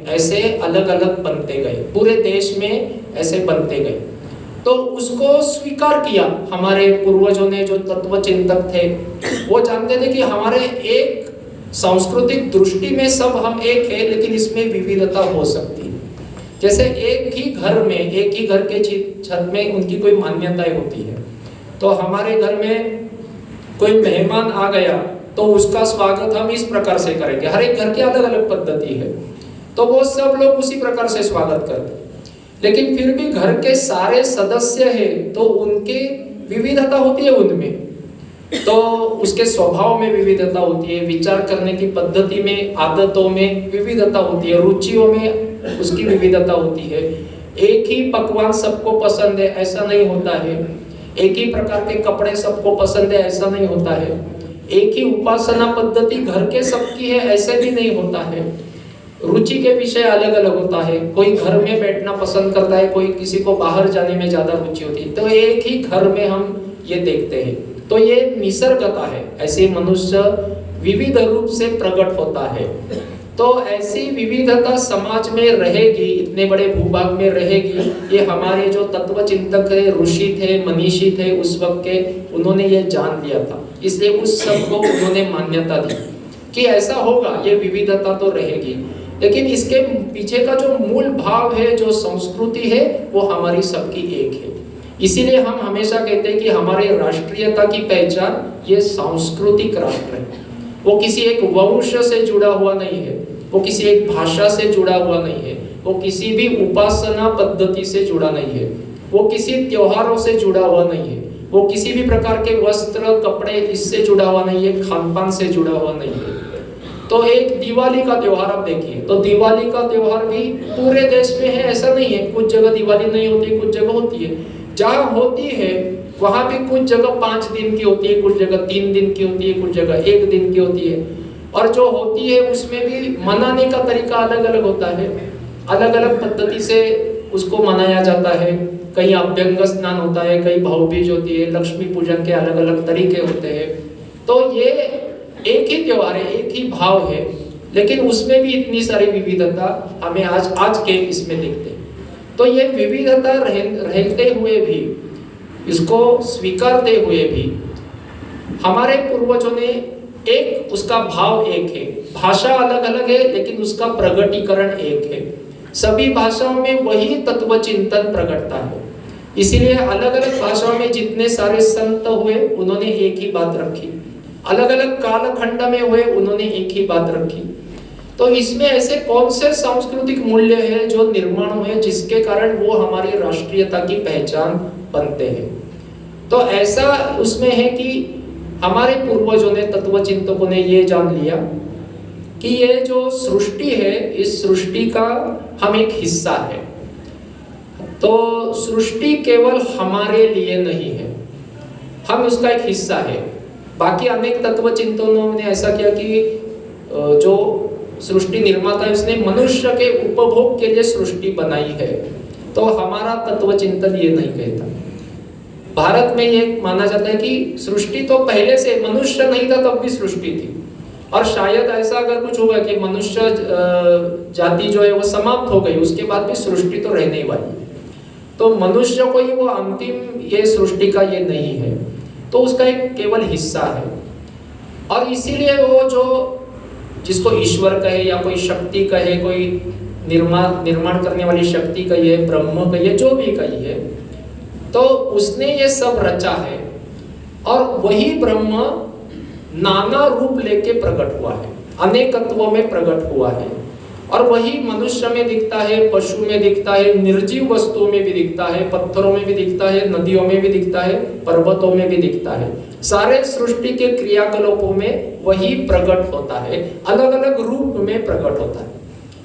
ऐसे अलग अलग बनते गए, पूरे देश में ऐसे बनते गए। तो उसको स्वीकार किया हमारे पूर्वजों ने, जो तत्व चिंतक थे। वो जानते थे कि हमारे एक सांस्कृतिक दृष्टि में सब हम एक है, लेकिन इसमें विविधता हो सकती है। जैसे एक ही घर में, एक ही घर के छत में उनकी कोई मान्यताएं होती है। तो हमारे घर में कोई मेहमान आ गया तो उसका स्वागत हम इस प्रकार से करेंगे। हर एक घर की अलग अलग पद्धति है, तो वो सब लोग उसी प्रकार से स्वागत करते हैं। लेकिन फिर भी घर के सारे सदस्य हैं तो उनके विविधता होती है उनमें, तो उसके स्वभाव में विविधता होती है, विचार करने की पद्धति में, आदतों में विविधता होती है, रुचियों में उसकी विविधता होती है। एक ही पकवान सबको पसंद है ऐसा नहीं होता है, एक ही प्रकार के कपड़े सबको पसंद है ऐसा नहीं होता है, एक ही उपासना पद्धति घर के सबकी है ऐसे भी नहीं होता है। रुचि के विषय अलग अलग होता है, कोई घर में बैठना पसंद करता है, कोई किसी को बाहर जाने में ज्यादा रुचि होती है। तो एक ही घर में हम ये देखते हैं, तो ये निसर्गता है, ऐसे मनुष्य विविध रूप से प्रकट होता है। तो ऐसी विविधता समाज में रहेगी, इतने बड़े भूभाग में रहेगी। ये हमारे जो तत्व चिंतक है, ऋषि थे, मनीषी थे उस वक्त के, उन्होंने ये जान लिया था, इसलिए उस सब को उन्होंने मान्यता दी कि ऐसा होगा, ये विविधता तो रहेगी। लेकिन इसके पीछे का जो मूल भाव है, जो संस्कृति है, वो हमारी सबकी एक है। इसीलिए हम हमेशा कहते हैं कि हमारे राष्ट्रीयता की पहचान ये सांस्कृतिक राष्ट्र है। वो किसी एक वंश से जुड़ा हुआ नहीं है, वो किसी एक भाषा से जुड़ा हुआ नहीं है, वो किसी भी उपासना पद्धति से जुड़ा नहीं है, वो किसी त्योहारों से जुड़ा हुआ नहीं है, वो किसी भी प्रकार के वस्त्र कपड़े इससे जुड़ा हुआ नहीं है, खान-पान से जुड़ा हुआ नहीं है। तो एक दिवाली का त्योहार आप देखिए, तो दिवाली का त्योहार भी पूरे देश में है ऐसा नहीं है, कुछ जगह दिवाली नहीं होती, कुछ जगह होती है। जहाँ होती है वहाँ भी कुछ जगह 5 दिन की होती है, कुछ जगह 3 दिन की होती है, कुछ जगह 1 दिन की होती है। और जो होती है उसमें भी मनाने का तरीका अलग अलग होता है, अलग अलग पद्धति से उसको मनाया जाता है। कहीं अभ्यंग स्नान होता है, कहीं भाऊबीज होती है, लक्ष्मी पूजन के अलग अलग तरीके होते हैं। तो ये एक ही त्योहार है, एक ही भाव है, लेकिन उसमें भी इतनी सारी विविधता हमें आज के इसमें दिखते हैं। तो ये विविधता रहते हुए भी, इसको स्वीकारते हुए भी, हमारे पूर्वजों ने एक, उसका भाव एक है। भाषा अलग अलग है लेकिन उसका प्रगटीकरण एक है। सभी भाषाओं में वही तत्व चिंतन प्रकटता है। इसीलिए अलग अलग भाषाओं में जितने सारे संत हुए उन्होंने एक ही बात रखी, अलग अलग कालखंड में हुए उन्होंने एक ही बात रखी। तो इसमें ऐसे कौन से सांस्कृतिक मूल्य है जो निर्माण हुए जिसके कारण वो हमारी राष्ट्रीयता की पहचान बनते हैं। तो ऐसा उसमें है कि हमारे पूर्वजों ने, तत्व चिंतकों ने ये जान लिया कि ये जो सृष्टि है, इस सृष्टि का हम एक हिस्सा है। तो सृष्टि केवल हमारे लिए नहीं है, हम उसका एक हिस्सा है। बाकी अनेक तत्व चिंतकों ने ऐसा किया कि जो सृष्टि निर्माता है उसने मनुष्य के उपभोग के लिए सृष्टि बनाई है। तो हमारा तत्व चिंतन ये नहीं कहता। भारत में ये माना जाता है कि सृष्टि तो पहले से, मनुष्य नहीं था तब भी सृष्टि थी। और शायद ऐसा अगर कुछ होगा कि मनुष्य जाति जो है वो समाप्त हो गई, उसके बाद भी सृष्टि तो रहने वाली है। तो मनुष्य को ही वो अंतिम ये सृष्टि का ये नहीं है, तो उसका एक केवल हिस्सा है। और इसीलिए वो जो जिसको ईश्वर कहे या कोई शक्ति कहे, कोई निर्माण करने वाली शक्ति कहिए, ब्रह्म कहिए, जो भी कहिए, तो उसने ये सब रचा है। और वही ब्रह्म नाना रूप लेके प्रकट हुआ है, अनेकत्व में प्रकट हुआ है। और वही मनुष्य में दिखता है, पशु में दिखता है, निर्जीव वस्तुओं में भी दिखता है, पत्थरों में भी दिखता है, नदियों में भी दिखता है, पर्वतों में भी दिखता है। सारे सृष्टि के क्रियाकलापों में वही प्रकट होता है, अलग अलग रूप में प्रकट होता है।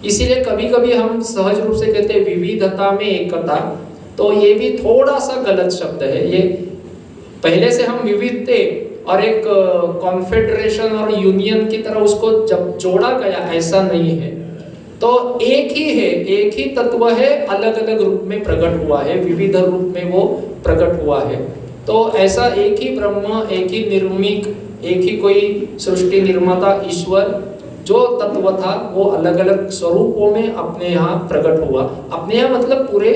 इसीलिए कभी कभी हम सहज रूप से कहते हैं विविधता में एकता, तो ये भी थोड़ा सा गलत शब्द है। ये पहले से हम विविध थे और एक कॉन्फेडरेशन और यूनियन की तरह उसको जब जोड़ा गया, ऐसा नहीं है। तो एक ही है, एक ही तत्व है, अलग अलग रूप में प्रकट हुआ है, विविध रूप में वो प्रकट हुआ है। तो ऐसा एक ही ब्रह्म, एक ही निर्मिक, एक ही कोई सृष्टि निर्माता ईश्वर, जो तत्व था वो अलग अलग स्वरूपों में अपने यहाँ प्रकट हुआ। अपने यहाँ मतलब पूरे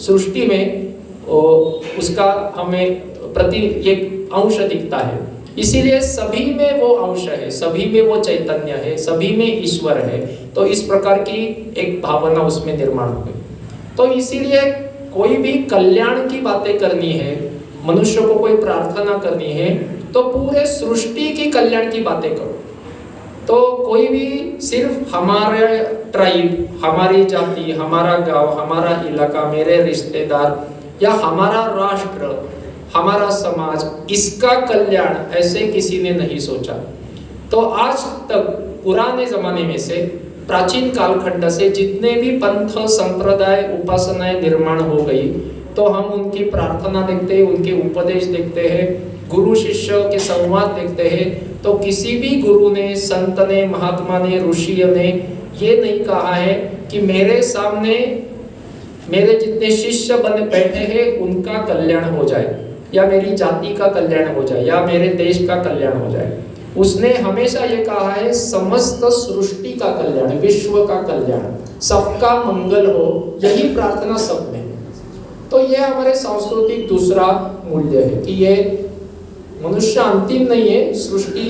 सृष्टि में उसका हमें प्रति एक अंश दिखता है, इसीलिए सभी में वो अंश है, सभी में वो चैतन्य है, सभी में ईश्वर है। तो इस प्रकार की एक भावना उसमें निर्माण हो गई। तो इसीलिए कोई भी कल्याण की बातें करनी है, मनुष्य को कोई प्रार्थना करनी है, तो पूरे सृष्टि की कल्याण की बातें करो। तो कोई भी सिर्फ हमारे ट्राइब, हमारी जाति, हमारा गांव, हमारा इलाका, मेरे रिश्तेदार या हमारा राष्ट्र, हमारा समाज, इसका कल्याण ऐसे किसी ने नहीं सोचा। तो आज तक पुराने जमाने में से, प्राचीन कालखंड से जितने भी पंथ, संप्रदाय, उपासनाएं निर्माण हो गई, तो हम उनकी प्रार्थना देखते हैं, उनके उपदेश देखते हैं, गुरु शिष्य के संवाद देखते हैं। तो किसी भी गुरु ने, संत ने, महात्मा ने, ऋषि ने ये नहीं कहा है कि मेरे सामने मेरे जितने शिष्य बन बैठे हैं उनका कल्याण हो जाए, या मेरी जाति का कल्याण हो जाए, या मेरे देश का कल्याण हो जाए। उसने हमेशा ये कहा है समस्त सृष्टि का कल्याण, विश्व का कल्याण, सबका मंगल हो, यही प्रार्थना सब में। तो ये हमारे सांस्कृतिक दूसरा मूल्य है कि ये मनुष्य अंतिम नहीं है, सृष्टि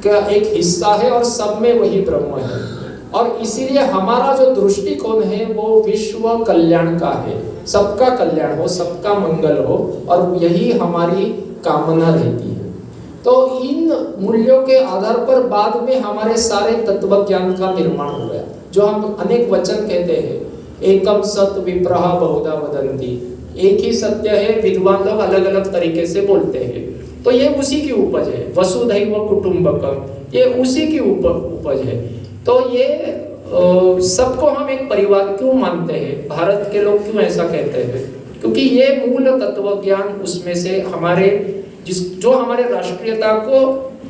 का एक हिस्सा है और सब में वही ब्रह्म है। और इसीलिए हमारा जो दृष्टिकोण है वो विश्व कल्याण का है, सबका कल्याण हो, सबका मंगल हो, और यही हमारी कामना रहती है। तो इन मूल्यों के आधार पर बाद में हमारे सारे तत्व ज्ञान का निर्माण हो गया। जो हम अनेक वचन कहते हैं, एकम सत विप्रहा बहुधा वदंती, एक ही सत्य है, विद्वान लोग अलग अलग तरीके से बोलते हैं। तो ये उसी की उपज है, वसुधैव कुटुंबकम, ये उसी की उपज है। तो ये सबको हम एक परिवार क्यों मानते हैं, भारत के लोग क्यों ऐसा कहते हैं? क्योंकि ये मूल तत्व ज्ञान उसमें से हमारे जो हमारे राष्ट्रीयता को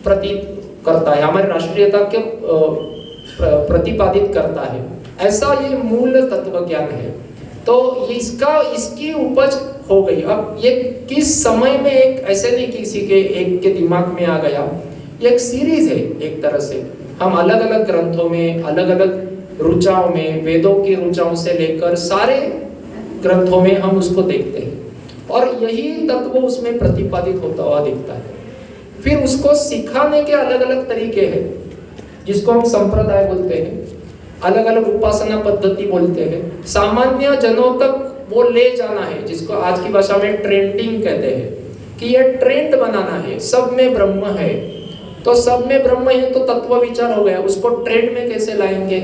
प्रतीत करता है, हमारे राष्ट्रीयता के प्रतिपादित करता है, ऐसा ये मूल तत्व ज्ञान है। तो इसकी उपज हो गई। अब ये किस समय में एक ऐसे नहीं किसी के एक के दिमाग में आ गया, ये एक सीरीज है एक तरह से। हम अलग अलग ग्रंथों में, अलग अलग रुचाओं में, वेदों की रुचाओं से लेकर सारे ग्रंथों में हम उसको देखते हैं, और यही तत्व उसमें प्रतिपादित होता हुआ दिखता है। फिर उसको सिखाने के अलग अलग तरीके हैं, जिसको हम संप्रदाय बोलते हैं, अलग अलग उपासना पद्धति बोलते हैं। सामान्य जनों तक वो ले जाना है, जिसको आज की भाषा में ट्रेंडिंग कहते हैं, कि ये ट्रेंड बनाना है, सब में ब्रह्म है। तो सब में ब्रह्म है तो तत्व विचार हो गया, उसको ट्रेंड में कैसे लाएंगे?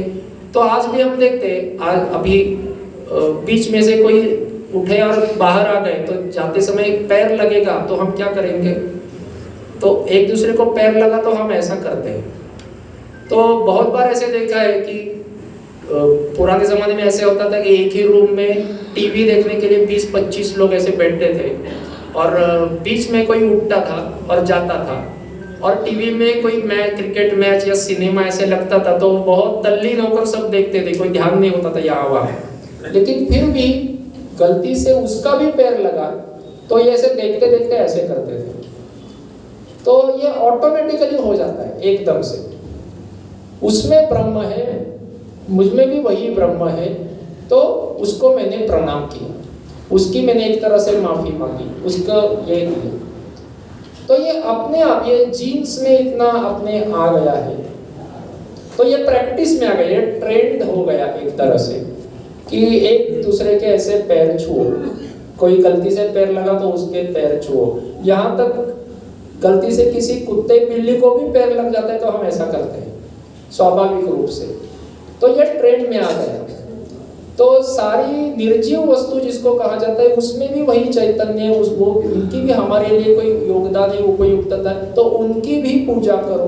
तो आज भी हम देखते हैं, आज अभी बीच में से कोई उठे और बाहर आ गए, तो जाते समय पैर लगेगा तो हम क्या करेंगे? तो एक दूसरे को पैर लगा तो हम ऐसा करते हैं। तो बहुत बार ऐसे देखा है कि पुराने जमाने में ऐसे होता था कि एक ही रूम में टीवी देखने के लिए 20-25 लोग ऐसे बैठते थे, और बीच में कोई उठता था और जाता था, और टीवी में कोई मैच, क्रिकेट मैच या सिनेमा ऐसे लगता था तो बहुत तल्लीन होकर सब देखते थे, कोई ध्यान नहीं होता था यहाँ वहाँ। लेकिन फिर भी गलती से उसका भी पैर लगा तो ये ऐसे देखते देखते ऐसे करते थे, तो ये ऑटोमेटिकली हो जाता है एकदम से। उसमें ब्रह्म है, मुझमें भी वही ब्रह्म है, तो उसको मैंने प्रणाम किया, उसकी मैंने एक तरह से माफी मांगी, उसका ये किया। तो ये अपने आप, ये जीन्स में इतना अपने आ गया है, तो ये प्रैक्टिस में आ गया, ये ट्रेंड हो गया एक तरह से, कि एक दूसरे के ऐसे पैर छुओ, कोई गलती से पैर लगा तो उसके पैर छुओ। यहाँ तक गलती से किसी कुत्ते बिल्ली को भी पैर लग जाता है तो हम ऐसा करते हैं स्वाभाविक रूप से। तो ये ट्रेंड में आ गया। तो सारी निर्जीव वस्तु जिसको कहा जाता है उसमें भी वही चैतन्य, वो उनकी भी हमारे लिए कोई योगदान है, उपयुक्तता है, तो उनकी भी पूजा करो।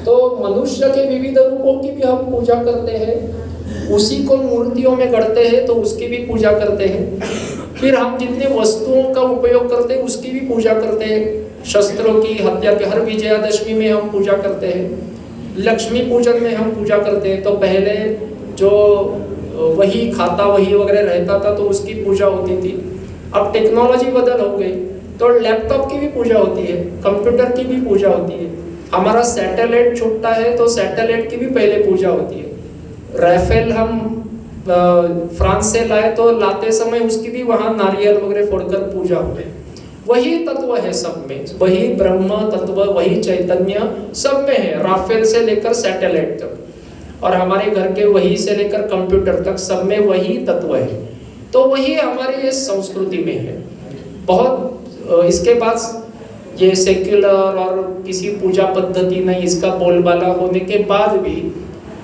तो मनुष्य के विविध रूपों की भी हम पूजा करते हैं, उसी को मूर्तियों में गढ़ते हैं तो उसकी भी पूजा करते हैं। फिर हम जितने वस्तुओं का उपयोग करते हैं उसकी भी पूजा करते हैं। शस्त्रों की हत्या के हर विजयादशमी में हम पूजा करते हैं, लक्ष्मी पूजन में हम पूजा करते हैं। तो पहले जो वही खाता वही वगैरह रहता था तो उसकी पूजा होती थी। अब टेक्नोलॉजी बदल हो गई तो लैपटॉप की भी पूजा होती है, कंप्यूटर की भी पूजा होती है। हमारा सैटेलाइट छूटता है तो सैटेलाइट की भी पहले पूजा होती है। राफेल हम फ्रांस से लाए तो लाते समय उसकी भी वहां नारियल वगैरह फोड़कर पूजा हुई। वही तत्व है सब में, वही ब्रह्म तत्व, वही चैतन्य सब में है, राफेल से लेकर सैटेलाइट तक और हमारे घर के वही से लेकर कंप्यूटर तक सब में वही तत्व है। तो वही हमारी ये संस्कृति में है। बहुत इसके बाद ये सेक्युलर और किसी पूजा पद्धति नहीं, इसका बोलबाला होने के बाद भी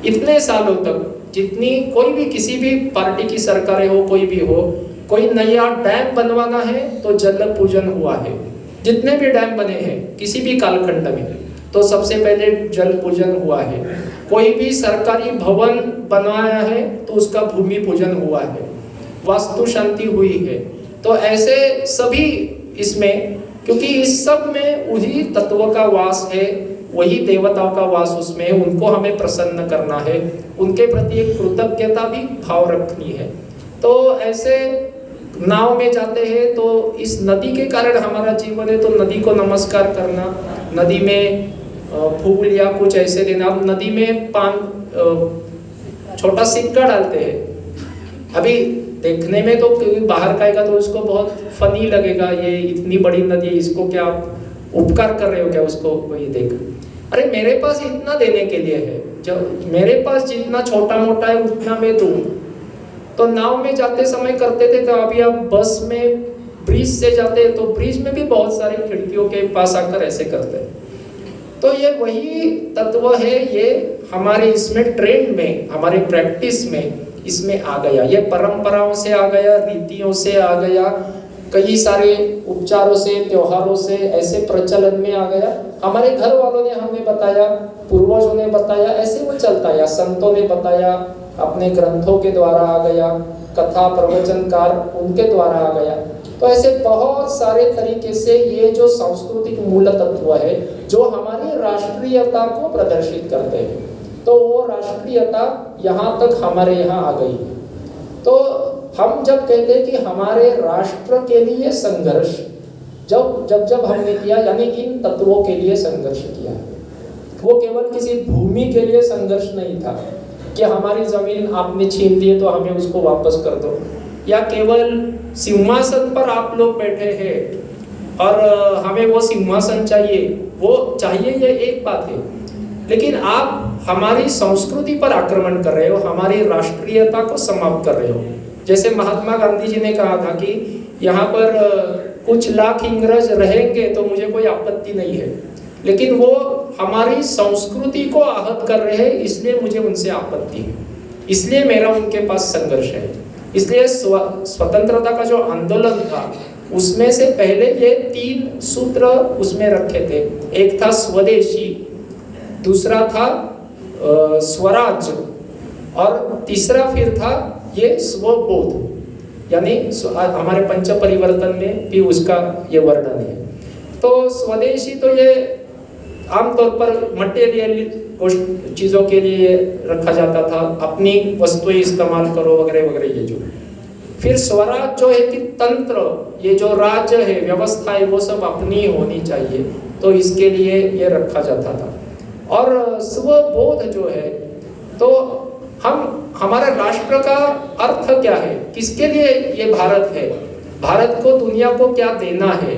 इतने सालों तक जितनी कोई भी किसी भी पार्टी की सरकारें हो, कोई भी हो, कोई नया डैम बनवाना है तो जल पूजन हुआ है। जितने भी डैम बने हैं किसी भी कालखंड में तो सबसे पहले जल पूजन हुआ है। कोई भी सरकारी भवन बनाया है तो उसका भूमि पूजन हुआ है, वास्तु शांति हुई है। तो ऐसे सभी इसमें, क्योंकि इस सब में वही तत्व का वास है, वही देवताओं का वास उसमें, उनको हमें प्रसन्न करना है, उनके प्रति एक कृतज्ञता भी भाव रखनी है। तो ऐसे नाव में जाते हैं तो इस नदी के कारण हमारा जीवन है, तो नदी को नमस्कार करना, नदी में फूल या कुछ ऐसे देना। अब नदी में छोटा सिक्का डालते हैं। अभी देखने में तो बाहर का आएगा तो उसको बहुत फनी लगेगा, ये इतनी बड़ी नदी है, इसको क्या उपकार कर रहे हो क्या उसको, वही देख। अरे मेरे पास इतना देने के लिए है, जब मेरे पास जितना छोटा मोटा है उतना मैं दूं। तो नाव में जाते समय करते थे, तो अभी आप बस में ब्रिज से जाते हैं तो ब्रिज में भी बहुत सारी खिड़कियों के पास आकर ऐसे करते हैं। तो ये वही तत्व है, ये हमारे इसमें ट्रेंड में, हमारे प्रैक्टिस में इसमें आ गया। ये परंपराओं से आ गया, रीतियों से आ गया, कई सारे उपचारों से, त्योहारों से ऐसे प्रचलन में आ गया। हमारे घर वालों ने हमें बताया, पूर्वजों ने बताया, ऐसे वो चलता है, संतों ने बताया, अपने ग्रंथों के द्वारा आ गया, कथा प्रवचनकार उनके द्वारा आ गया। तो ऐसे बहुत सारे तरीके से ये जो सांस्कृतिक मूल तत्व है जो हमारी राष्ट्रीयता को प्रदर्शित करते हैं, तो वो राष्ट्रीयता यहाँ तक हमारे यहाँ आ गई। तो हम जब कहते हैं कि हमारे राष्ट्र के लिए संघर्ष जब हमने किया, यानी इन तत्वों के लिए संघर्ष किया, वो केवल किसी भूमि के लिए संघर्ष नहीं था कि हमारी जमीन आपने छीन ली तो हमें उसको वापस कर दो, या केवल सिंहासन पर आप लोग बैठे हैं और हमें वो सिंहासन चाहिए, वो चाहिए, ये एक बात है। लेकिन आप हमारी संस्कृति पर आक्रमण कर रहे हो, हमारी राष्ट्रीयता को समाप्त कर रहे हो। जैसे महात्मा गांधी जी ने कहा था कि यहाँ पर कुछ लाख इंग्रज रहेंगे तो मुझे कोई आपत्ति नहीं है, लेकिन वो हमारी संस्कृति को आहत कर रहे हैं, इसलिए मुझे उनसे आपत्ति है, इसलिए मेरा उनके पास संघर्ष है। इसलिए स्वतंत्रता का जो आंदोलन था उसमें से पहले ये 3 सूत्र उसमें रखे थे। एक था स्वदेशी, दूसरा था स्वराज, और तीसरा फिर था ये स्वबोध, यानी हमारे पंच परिवर्तन में भी उसका ये वर्णन है। तो स्वदेशी तो ये आमतौर पर मटेरियल चीज़ों के लिए रखा जाता था, अपनी वस्तुएं इस्तेमाल करो वगैरह वगैरह। ये जो फिर स्वराज जो है कि तंत्र, ये जो राज्य है, व्यवस्था है, वो सब अपनी होनी चाहिए, तो इसके लिए ये रखा जाता था। और स्वबोध जो है, तो हमारा राष्ट्र का अर्थ क्या है, किसके लिए ये भारत है, भारत को दुनिया को क्या देना है।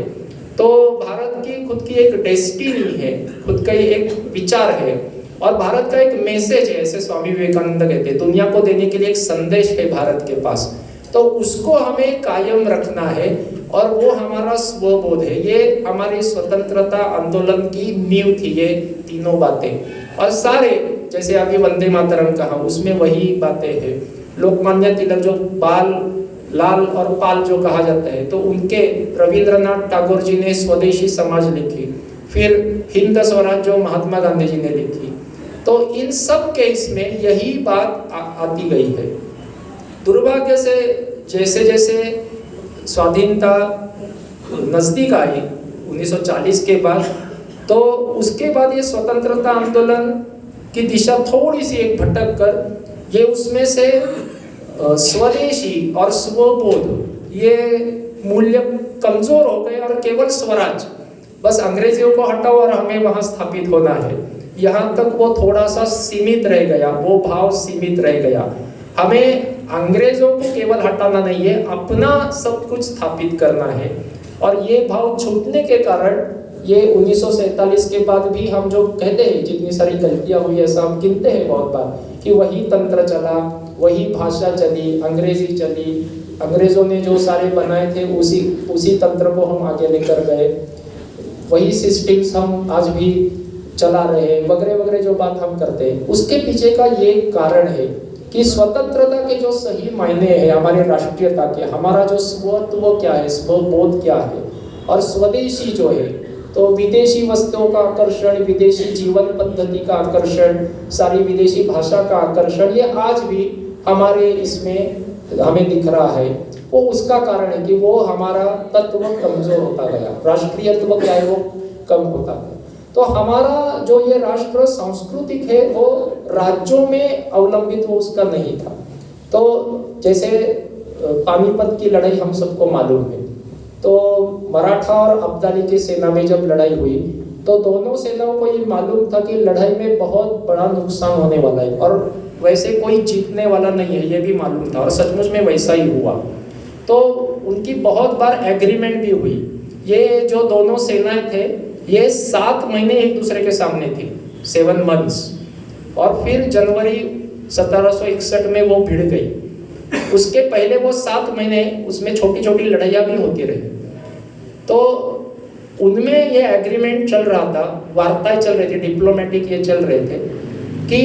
तो भारत की खुद की एक डेस्टिनी है, खुद का एक विचार है, और भारत का एक मैसेज है, ऐसे स्वामी विवेकानंद कहते हैं, दुनिया को देने के लिए एक संदेश है भारत के पास। तो उसको हमें कायम रखना है, और वो हमारा स्वबोध है। ये हमारी स्वतंत्रता आंदोलन की नींव थी, ये तीनों बातें। और सारे, जैसे अभी वंदे मातरम कहा, उसमें वही बातें हैं। लोकमान्य तिलक जो बाल, लाल और पाल जो कहा जाता है, तो उनके रविंद्रनाथ टैगोर जी ने स्वदेशी समाज लिखी, फिर हिंद स्वराज जो महात्मा गांधी जी ने लिखी। तो इन सब केस में यही बात आती गई है। दुर्भाग्य से जैसे जैसे स्वाधीनता नजदीक आई 1940 के बाद, तो उसके बाद ये स्वतंत्रता आंदोलन की दिशा थोड़ी सी एक भटक कर ये उसमें से स्वदेशी और स्वबोध ये मूल्य कमजोर हो गए, और केवल स्वराज, बस अंग्रेजियों को हटाओ और हमें वहां स्थापित होना है, यहाँ तक वो थोड़ा सा सीमित रह गया, वो भाव सीमित रह गया। हमें अंग्रेजों को केवल हटाना नहीं है, अपना सब कुछ स्थापित करना है। और ये भाव छूटने के कारण ये 1947 के बाद भी हम जो कहते हैं जितनी सारी गलतियां हुई, ऐसा हम गिनते हैं बहुत बार कि वही तंत्र चला, वही भाषा चली, अंग्रेजी चली, अंग्रेजों ने जो सारे बनाए थे उसी तंत्र को हम आगे लेकर गए, वही सिस्टम्स हम आज भी चला रहे हैं, वगैरह वगैरह जो बात हम करते हैं। उसके पीछे का ये कारण है कि स्वतंत्रता के जो सही मायने हैं हमारे राष्ट्रीयता के, हमारा जो स्वत्व क्या है, स्वबोध क्या है, और स्वदेशी जो है, तो विदेशी वस्तुओं का आकर्षण, विदेशी जीवन पद्धति का आकर्षण, सारी विदेशी भाषा का आकर्षण, ये आज भी हमारे इसमें हमें दिख रहा है। वो उसका कारण है कि वो हमारा तत्व कमजोर होता गया, राष्ट्रीयत्व क्या है वो कम होता गया। तो हमारा जो ये राष्ट्र सांस्कृतिक है वो राज्यों में अवलंबित वो उसका नहीं था। तो जैसे पानीपत की लड़ाई हम सबको मालूम है, तो मराठा और अब्दाली की सेना में जब लड़ाई हुई तो दोनों सेनाओं को ये मालूम था कि लड़ाई में बहुत बड़ा नुकसान होने वाला है और वैसे कोई जीतने वाला नहीं है, ये भी मालूम था और सचमुच में वैसा ही हुआ। तो उनकी बहुत बार एग्रीमेंट भी हुई। ये जो दोनों सेनाएं थे ये 7 महीने एक दूसरे के सामने थी, 7 months, और फिर जनवरी 1761 में वो भिड़ गई। उसके पहले वो 7 महीने उसमें छोटी छोटी लड़ाइयाँ भी होती रही। तो उनमें ये एग्रीमेंट चल रहा था, वार्ताएं चल रही थी, डिप्लोमेटिक ये चल रहे थे कि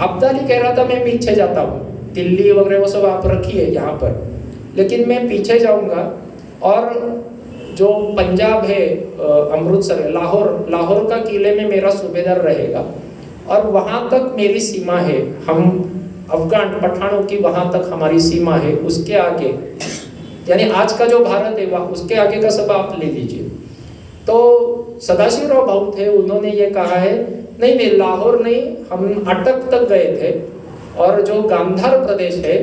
अब्दाली कह रहा था मैं पीछे जाता हूँ, दिल्ली वगैरह वो सब आप रखिए यहाँ पर, लेकिन मैं पीछे जाऊँगा और जो पंजाब है, अमृतसर है, लाहौर का किले में मेरा सूबेदार रहेगा और वहाँ तक मेरी सीमा है, हम अफगान पठानों की वहाँ तक हमारी सीमा है, उसके आगे यानी आज का जो भारत है वह उसके आगे का सब आप ले लीजिए। तो सदाशिवराव भाऊ थे, उन्होंने ये कहा है नहीं नहीं लाहौर नहीं, हम अटक तक गए थे और जो गांधार प्रदेश है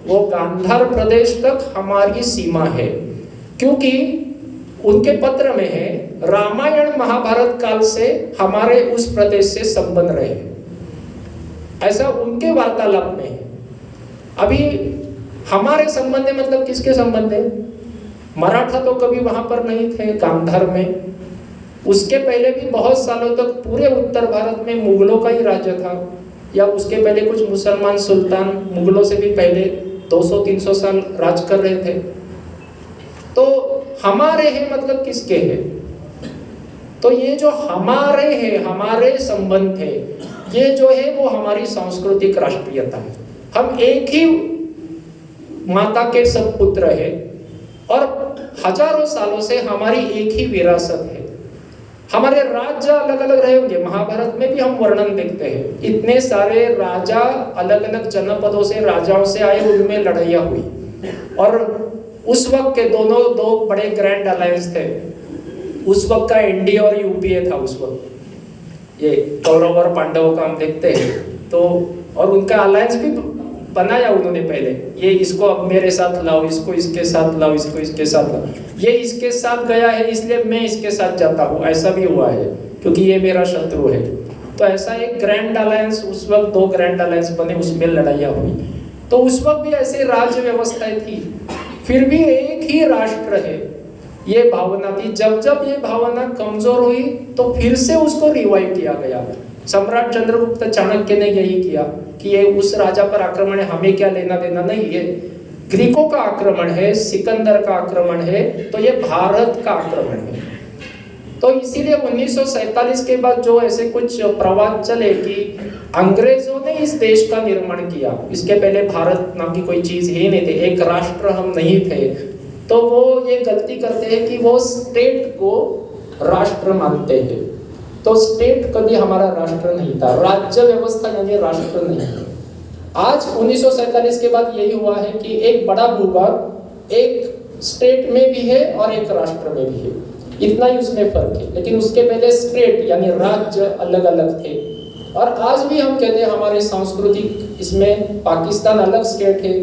वो गांधार प्रदेश तक हमारी सीमा है, क्योंकि उनके पत्र में है रामायण महाभारत काल से हमारे उस प्रदेश से संबंध रहे, ऐसा उनके वार्तालाप में है। अभी हमारे संबंध है मतलब किसके संबंध है? मराठा तो कभी वहां पर नहीं थे गांधार में, उसके पहले भी बहुत सालों तक पूरे उत्तर भारत में मुगलों का ही राज्य था, या उसके पहले कुछ मुसलमान सुल्तान मुगलों से भी पहले 200-300 साल राज कर रहे थे। तो हमारे हैं मतलब किसके हैं? तो ये जो हमारे हैं, हमारे संबंध है, ये जो है वो हमारी सांस्कृतिक राष्ट्रीयता है। हम एक ही माता के सब पुत्र हैं और हजारों सालों से हमारी एक ही विरासत है। हमारे राज्य अलग अलग रहे होंगे, महाभारत में भी हम वर्णन देखते हैं, इतने सारे राजा अलग अलग जनपदों से राजाओं से आए, उनमें लड़ाइयाँ हुई और उस वक्त के दो बड़े ग्रैंड अलायंस थे। उस वक्त का एनडीए और यूपीए था उस वक्त, ये कौरव और पांडवों का हम देखते हैं। तो और उनका अलायंस भी बनाया उन्होंने पहले, ये इसको अब मेरे साथ लाओ, इसको इसके साथ लाओ, इसको इसके साथ लाओ, ये इसके साथ गया है इसलिए मैं इसके साथ जाता हूँ, ऐसा भी हुआ है क्योंकि ये मेरा शत्रु है। तो ऐसा एक ग्रैंड अलायंस, उस वक्त 2 ग्रैंड अलायंस बने, उसमें लड़ाइयाँ हुई। तो उस वक्त भी ऐसी राज्य व्यवस्थाएं थी, फिर भी एक ही राष्ट्र है, ये भावना थी। जब जब ये भावना कमजोर हुई तो फिर से उसको रिवाइव किया गया। सम्राट चंद्रगुप्त चाणक्य ने यही किया कि ये उस राजा पर आक्रमण है, हमें क्या लेना देना नहीं, ये ग्रीकों का आक्रमण है, सिकंदर का आक्रमण है, तो ये भारत का आक्रमण है। तो इसीलिए 1947 के बाद जो ऐसे कुछ प्रवाद चले कि अंग्रेजों ने इस देश का निर्माण किया, इसके पहले भारत नाम की कोई चीज ही नहीं थी, एक राष्ट्र हम नहीं थे, तो वो ये गलती करते हैं कि वो स्टेट को राष्ट्र मानते हैं। तो स्टेट कभी हमारा राष्ट्र नहीं था, राज्य व्यवस्था यानी राष्ट्र नहीं है। आज 1947 के बाद यही हुआ है कि एक बड़ा भूभाग एक स्टेट में भी है और एक राष्ट्र में भी है, इतना ही उसमें फर्क है। लेकिन उसके पहले स्टेट यानी राज्य अलग अलग थे। और आज भी हम कहते हैं हमारे सांस्कृतिक इसमें पाकिस्तान अलग स्टेट है,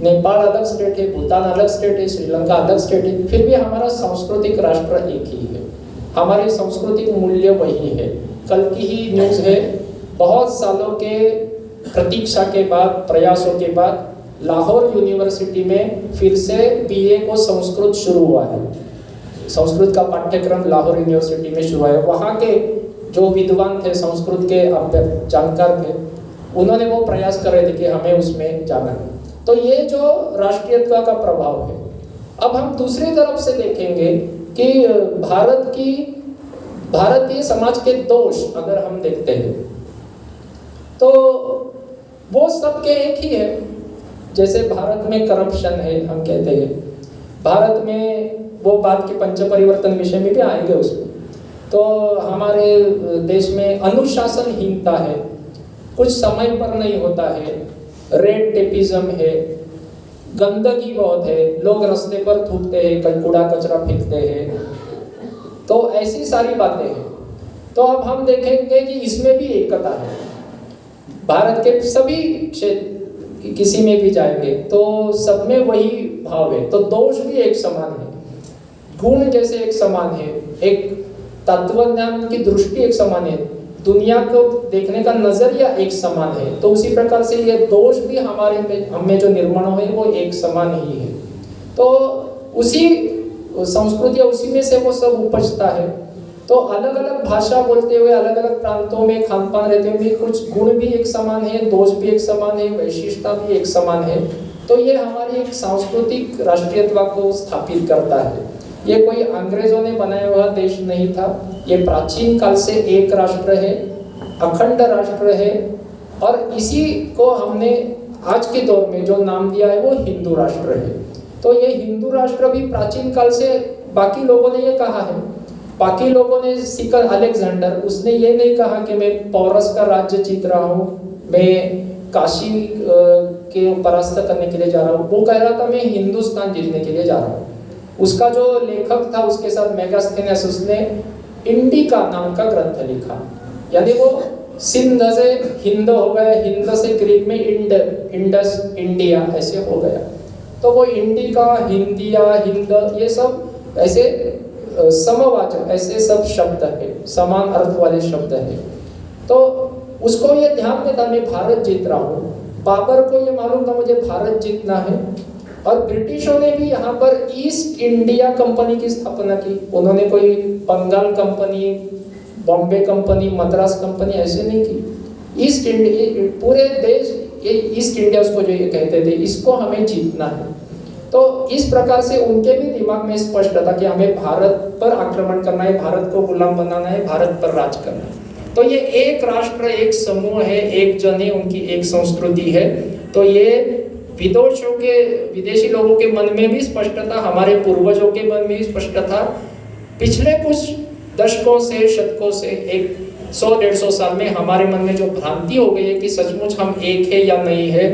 नेपाल अलग स्टेट है, भूटान अलग स्टेट है, श्रीलंका अलग स्टेट है, फिर भी हमारा सांस्कृतिक राष्ट्र एक ही है। हमारी सांस्कृतिक मूल्य वही है। कल की ही न्यूज़ है, बहुत सालों के प्रतीक्षा के बाद, प्रयासों के बाद लाहौर यूनिवर्सिटी में फिर से बीए को संस्कृत शुरू हुआ है। संस्कृत का पाठ्यक्रम लाहौर यूनिवर्सिटी में शुरू हुआ है। वहाँ के जो विद्वान थे, संस्कृत के जानकार थे, उन्होंने वो प्रयास कर रहे थे कि हमें उसमें जाना है। तो ये जो राष्ट्रीयता का प्रभाव है। अब हम दूसरी तरफ से देखेंगे कि भारतीय समाज के दोष अगर हम देखते हैं तो वो सबके एक ही है। जैसे भारत में करप्शन है, हम कहते हैं भारत में, वो बात की पंच परिवर्तन विषय में भी आएंगे उसमें। तो हमारे देश में अनुशासनहीनता है, कुछ समय पर नहीं होता है, रेड टेपिज्म है, गंदगी बहुत है, लोग रास्ते पर थूकते हैं, कूड़ा कचरा फेंकते हैं, तो ऐसी सारी बातें हैं। तो अब हम देखेंगे कि इसमें भी एकता है। भारत के सभी क्षेत्र किसी में भी जाएंगे तो सब में वही भाव है। तो दोष भी एक समान है, गुण जैसे एक समान है, एक तत्वज्ञान की दृष्टि एक समान है, दुनिया को देखने का नजरिया एक समान है। तो उसी प्रकार से ये दोष भी हमें जो निर्माण हुए वो एक समान ही है। तो उसी संस्कृति, उसी में से वो सब उपजता है। तो अलग अलग भाषा बोलते हुए, अलग अलग प्रांतों में खान पान रहते हुए कुछ गुण भी एक समान है, दोष भी एक समान है, वैशिष्टता भी एक समान है। तो ये हमारी एक सांस्कृतिक राष्ट्रीयता को स्थापित करता है। ये कोई अंग्रेजों ने बनाया हुआ देश नहीं था, ये प्राचीन काल से एक राष्ट्र है, अखंड राष्ट्र है। और इसी को हमने आज के दौर में जो नाम दिया है वो हिंदू राष्ट्र है। तो ये हिंदू राष्ट्र भी प्राचीन काल से, बाकी लोगों ने ये कहा है, बाकी लोगों ने सिकर अलेक्जेंडर, उसने ये नहीं कहा कि मैं पौरस का राज्य जीत रहा हूँ, मैं काशी के परास्त करने के लिए जा रहा हूँ। वो कह रहा था मैं हिंदुस्तान जीतने के लिए जा रहा हूँ। उसका जो लेखक था उसके साथ मेगास्थेनियस, उसने इंडिका नाम का ग्रंथ लिखा, यानी वो सिंध से हिंद हो गया, हिंद से ग्रीक में इंडस, इंडिया ऐसे हो गया। तो वो इंडिका, हिंदिया, हिंद, ये सब ऐसे समवाचक, ऐसे सब शब्द है, समान अर्थ वाले शब्द है। तो उसको ये ध्यान में था मैं भारत जीत रहा हूँ। बाबर को ये मालूम था मुझे भारत जीतना है। और ब्रिटिशों ने भी यहाँ पर ईस्ट इंडिया कंपनी की स्थापना की। उन्होंने कोई Bengal company, Bombay company, Madras company ऐसे नहीं की। ईस्ट इंडिया, पूरे देश, ये ईस्ट इंडिया उसको जो ये कहते थे, इसको हमें जीतना है। तो इस प्रकार से उनके भी दिमाग में स्पष्ट था कि हमें भारत पर आक्रमण करना है, भारत को गुलाम बनाना है, भारत पर राज करना है। तो ये एक राष्ट्र, एक समूह है, एक जन है, उनकी एक संस्कृति है। तो ये विदेशों के, विदेशी लोगों के मन में भी स्पष्ट था, हमारे पूर्वजों के मन में भी स्पष्ट था। पिछले कुछ दशकों से, शतकों से, 100-150 साल में हमारे मन में जो भ्रांति हो गई है कि सचमुच हम एक है या नहीं है,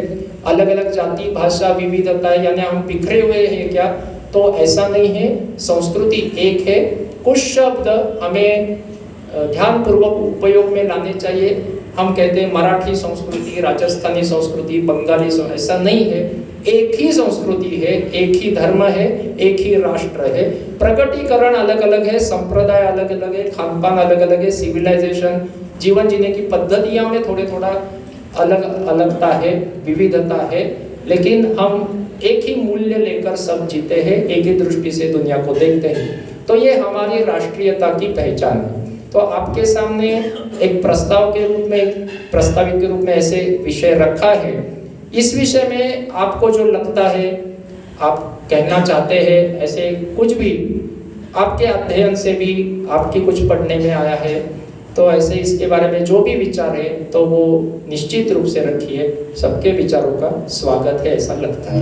अलग अलग जाति, भाषा, विविधता है, यानी हम बिखरे हुए हैं क्या, तो ऐसा नहीं है। संस्कृति एक है। कुछ शब्द हमें ध्यानपूर्वक उपयोग में लाने चाहिए। हम कहते हैं मराठी संस्कृति, राजस्थानी संस्कृति, बंगाली संस्कृति, ऐसा नहीं है। एक ही संस्कृति है, एक ही धर्म है, एक ही राष्ट्र है। प्रगटीकरण अलग अलग है, संप्रदाय अलग अलग है, खान पान अलग अलग है, सिविलाइजेशन, जीवन जीने की पद्धतियां में थोड़ा अलग अलगता है, विविधता है, लेकिन हम एक ही मूल्य लेकर सब जीते हैं, एक ही दृष्टि से दुनिया को देखते हैं। तो ये हमारी राष्ट्रीयता की पहचान है। तो आपके सामने एक प्रस्ताव के रूप में, प्रस्तावित के रूप में ऐसे विषय रखा है। इस विषय में आपको जो लगता है, आप कहना चाहते हैं, ऐसे कुछ भी आपके अध्ययन से भी, आपकी कुछ पढ़ने में आया है, तो ऐसे इसके बारे में जो भी विचार है तो वो निश्चित रूप से रखिए। सबके विचारों का स्वागत है, ऐसा लगता है।